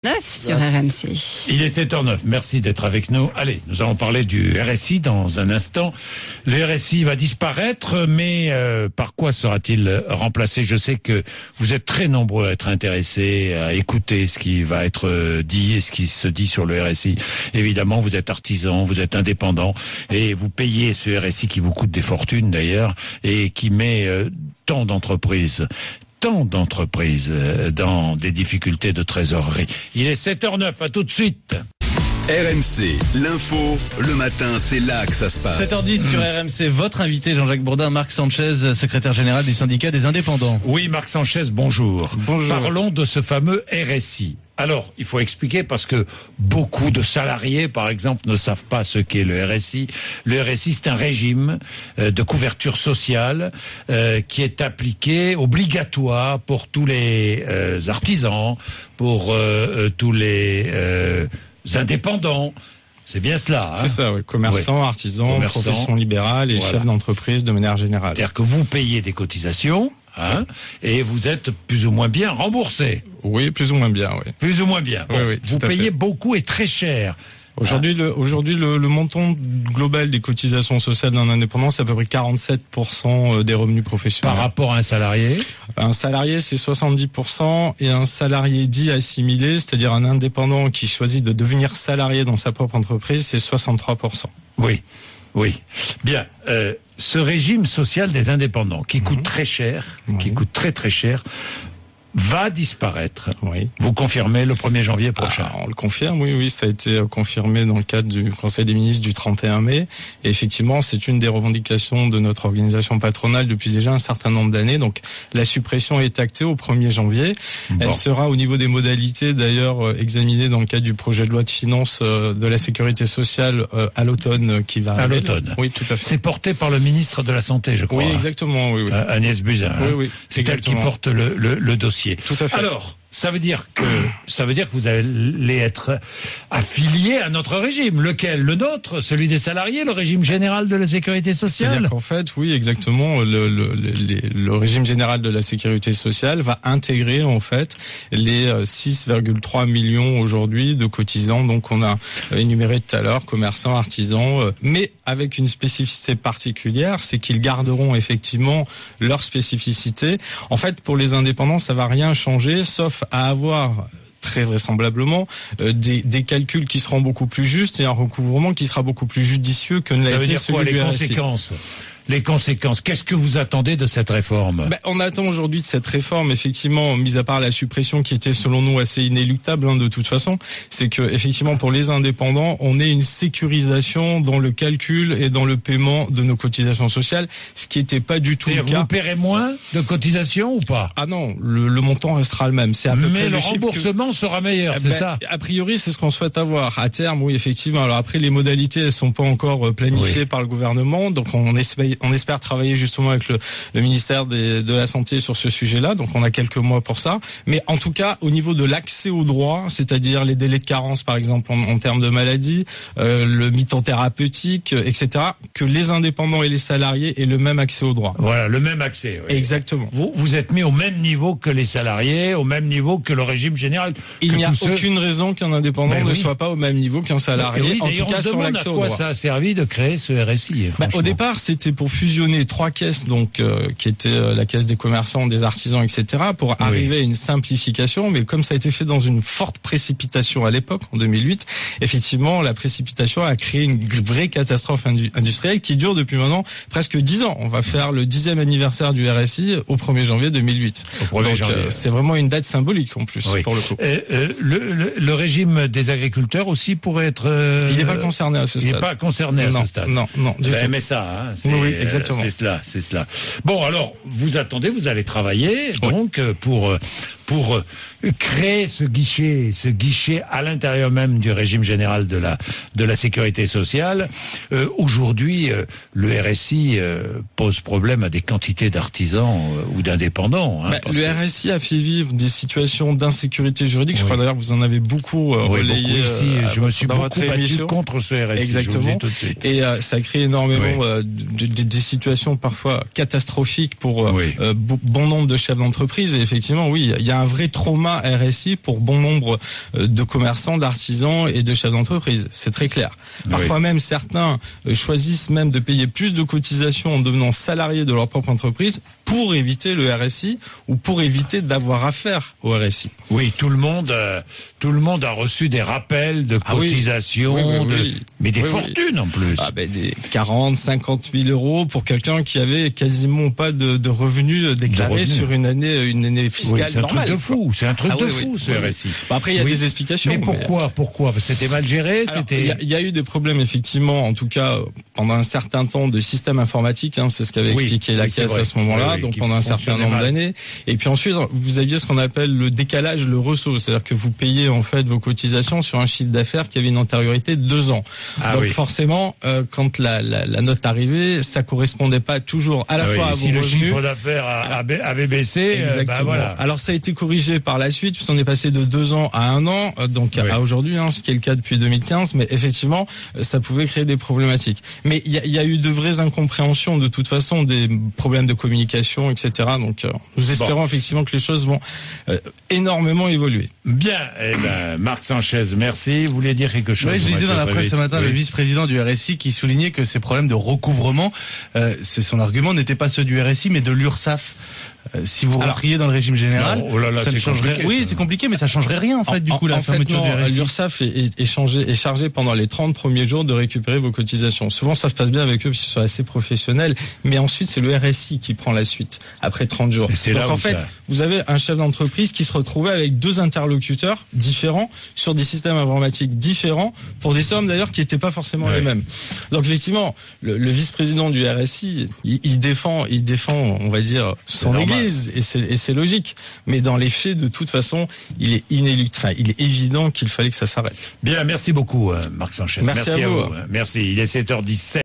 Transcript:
9 sur RMC. Il est 7h09, merci d'être avec nous. Allez, nous allons parler du RSI dans un instant. Le RSI va disparaître, mais par quoi sera-t-il remplacé? Je sais que vous êtes très nombreux à être intéressés, à écouter ce qui va être dit et ce qui se dit sur le RSI. Évidemment, vous êtes artisan, vous êtes indépendant et vous payez ce RSI qui vous coûte des fortunes d'ailleurs et qui met tant d'entreprises dans des difficultés de trésorerie. Il est 7h09, à tout de suite. RMC, l'info, le matin, c'est là que ça se passe. 7h10 sur RMC, votre invité Jean-Jacques Bourdin, Marc Sanchez, secrétaire général du syndicat des indépendants. Oui, Marc Sanchez, bonjour. Bonjour. Parlons de ce fameux RSI. Alors, il faut expliquer parce que beaucoup de salariés, par exemple, ne savent pas ce qu'est le RSI. Le RSI, c'est un régime de couverture sociale qui est appliqué, obligatoire pour tous les artisans, pour tous les indépendants. C'est bien cela. C'est ça, oui. Commerçants, artisans, professions libérales et chefs d'entreprise de manière générale. C'est-à-dire que vous payez des cotisations. Et vous êtes plus ou moins bien remboursé. Oui, plus ou moins bien, oui. Plus ou moins bien. Bon, oui, vous payez beaucoup et très cher. Aujourd'hui, le montant global des cotisations sociales d'un indépendant, c'est à peu près 47% des revenus professionnels. Par rapport à un salarié? Un salarié, c'est 70%, et un salarié dit assimilé, c'est-à-dire un indépendant qui choisit de devenir salarié dans sa propre entreprise, c'est 63%. Oui. Bien. Ce régime social des indépendants, qui coûte très cher, qui coûte très très cher, va disparaître. Oui. Vous confirmez le 1er janvier prochain? On le confirme, oui, ça a été confirmé dans le cadre du Conseil des ministres du 31 mai. Et effectivement, c'est une des revendications de notre organisation patronale depuis déjà un certain nombre d'années. Donc, la suppression est actée au 1er janvier. Bon. Elle sera au niveau des modalités, d'ailleurs, examinée dans le cadre du projet de loi de finances de la sécurité sociale à l'automne qui va arriver. À l'automne. Oui, tout à fait. C'est porté par le ministre de la Santé, je crois. Oui, exactement, oui. Agnès Buzyn. Oui, c'est elle qui porte le dossier. Tout à fait. Alors, ça veut dire que vous allez être affilié à notre régime. Lequel? Le nôtre? Celui des salariés? Le régime général de la sécurité sociale? C'est-à-dire qu'en fait, oui, exactement, le régime général de la sécurité sociale va intégrer, en fait, les 6,3 millions aujourd'hui de cotisants. Donc, on a énuméré tout à l'heure, commerçants, artisans, mais avec une spécificité particulière, c'est qu'ils garderont effectivement leur spécificité. En fait, pour les indépendants, ça va rien changer, sauf à avoir très vraisemblablement des calculs qui seront beaucoup plus justes et un recouvrement qui sera beaucoup plus judicieux que ne l'a été celui du RSI. Les conséquences, qu'est-ce que vous attendez de cette réforme? On attend aujourd'hui de cette réforme, effectivement, mis à part la suppression qui était selon nous assez inéluctable de toute façon, c'est que effectivement pour les indépendants, on ait une sécurisation dans le calcul et dans le paiement de nos cotisations sociales, ce qui n'était pas du tout le cas. Vous paierez moins de cotisations ou pas? Ah non, le montant restera le même. C'est à peu près le remboursement sera meilleur, c'est ça? A priori, c'est ce qu'on souhaite avoir. À terme, oui, effectivement. Alors après, les modalités, elles sont pas encore planifiées par le gouvernement, donc on espère travailler justement avec le ministère de la Santé sur ce sujet-là. Donc on a quelques mois pour ça. Mais en tout cas, au niveau de l'accès aux droits, c'est-à-dire les délais de carence, par exemple, en termes de maladie, le mi-temps thérapeutique, etc., que les indépendants et les salariés aient le même accès aux droits. Voilà, le même accès. Oui. Exactement. Vous êtes mis au même niveau que les salariés, au même niveau que le régime général. Il n'y a aucune raison qu'un indépendant ne soit pas au même niveau qu'un salarié. En tout cas, sur l'accès aux droits. À quoi ça a servi de créer ce RSI? Au départ, c'était pour fusionner 3 caisses, donc qui étaient la caisse des commerçants, des artisans, etc., pour arriver à une simplification. Mais comme ça a été fait dans une forte précipitation à l'époque, en 2008, effectivement, la précipitation a créé une vraie catastrophe industrielle qui dure depuis maintenant presque 10 ans. On va faire le 10e anniversaire du RSI au 1er janvier 2008. Donc c'est vraiment une date symbolique en plus, pour le coup. Le régime des agriculteurs aussi pourrait être... Il n'est pas concerné à ce stade. Il n'est pas concerné à ce stade. Non. La MSA, oui, exactement. C'est cela. Bon, alors, vous allez travailler, donc, pour créer ce guichet à l'intérieur même du régime général de la sécurité sociale. Aujourd'hui, le RSI pose problème à des quantités d'artisans ou d'indépendants. Le RSI a fait vivre des situations d'insécurité juridique. Je crois d'ailleurs que vous en avez beaucoup relayé. Beaucoup ici. Je me suis beaucoup battu contre ce RSI. Exactement. Et ça a créé énormément des situations parfois catastrophiques pour bon nombre de chefs d'entreprise. Et effectivement, oui, il y a un vrai trauma RSI pour bon nombre de commerçants, d'artisans et de chefs d'entreprise. C'est très clair. Parfois même, certains choisissent même de payer plus de cotisations en devenant salariés de leur propre entreprise pour éviter le RSI ou pour éviter d'avoir affaire au RSI. Oui, tout le monde a reçu des rappels de cotisations, mais des fortunes en plus. Des 40, 50 000 euros pour quelqu'un qui avait quasiment pas de revenus déclarés sur une année fiscale normale. C'est un truc de fou, ce RSI. Après, il y a des explications. Mais pourquoi C'était mal géré. Il y a eu des problèmes, effectivement, en tout cas, pendant un certain temps de système informatique, c'est ce qu'avait expliqué la Caisse à ce moment-là, donc pendant un certain nombre d'années. Et puis ensuite, vous aviez ce qu'on appelle le décalage, le ressaut. C'est-à-dire que vous payez, en fait, vos cotisations sur un chiffre d'affaires qui avait une antériorité de 2 ans. Donc forcément, quand la note arrivait, ça correspondait pas toujours à la fois à vos revenus. Si le chiffre d'affaires avait baissé, voilà. Alors ça a été corrigé par la suite, puisqu'on est passé de 2 ans à 1 an, donc à aujourd'hui, ce qui est le cas depuis 2015, mais effectivement, ça pouvait créer des problématiques. Mais il y a eu de vraies incompréhensions, de toute façon, des problèmes de communication, etc. Donc nous espérons effectivement que les choses vont énormément évoluer. Bien, Marc Sanchez, merci. Vous voulez dire quelque chose? Oui, je lisais dans la presse ce matin le vice-président du RSI qui soulignait que ces problèmes de recouvrement, c'est son argument, n'étaient pas ceux du RSI, mais de l'URSSAF. Si vous rentriez dans le régime général, ça ne changerait. Oui, c'est compliqué, mais ça changerait rien en fait. Du coup, la fermeture du RSI. L'URSSAF est chargé pendant les 30 premiers jours de récupérer vos cotisations. Souvent, ça se passe bien avec eux parce qu'ils sont assez professionnels, mais ensuite c'est le RSI qui prend la suite après 30 jours. Donc en fait, vous avez un chef d'entreprise qui se retrouvait avec 2 interlocuteurs différents sur des systèmes informatiques différents pour des sommes d'ailleurs qui n'étaient pas forcément les mêmes. Donc effectivement, le vice-président du RSI, il défend, on va dire, son église. Et c'est logique. Mais dans les faits, de toute façon, il est inéluctable. Il est évident qu'il fallait que ça s'arrête. Bien, merci beaucoup, Marc Sanchez. Merci à vous. Merci. Il est 7h17.